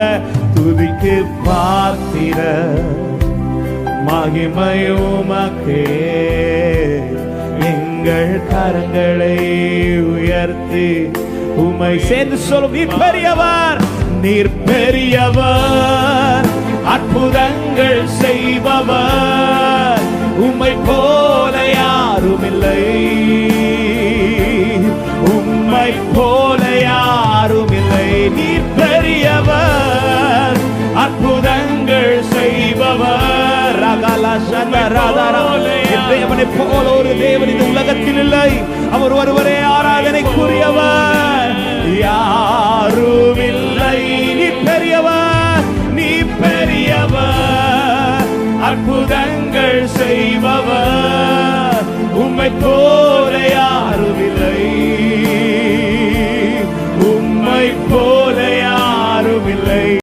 துதிக்கு பாத்திர மகிமை உமக்கே. எங்கள் கரங்களை உயர்த்தி உம்மை சேர்ந்து சொல்லும். நீர் பெரியவர், நீர் பெரியவர், அற்புதங்கள் செய்பவர், உம்மை போல யாரும் இல்லை, உம்மை போல யாரும் இல்லை. நீர் பெரியவர், அற்புதங்கள் செய்பவர், தேவனை போல ஒரு தேவன் இந்த உலகத்தில் இல்லை. அவர் ஒருவரே ஆராதனைக்குரியவர், யாரும் இல்லை. நீ பெரியவர், நீ பெரியவர், அற்புதங்கள் செய்பவர், உம்மை போல யாரும் இல்லை.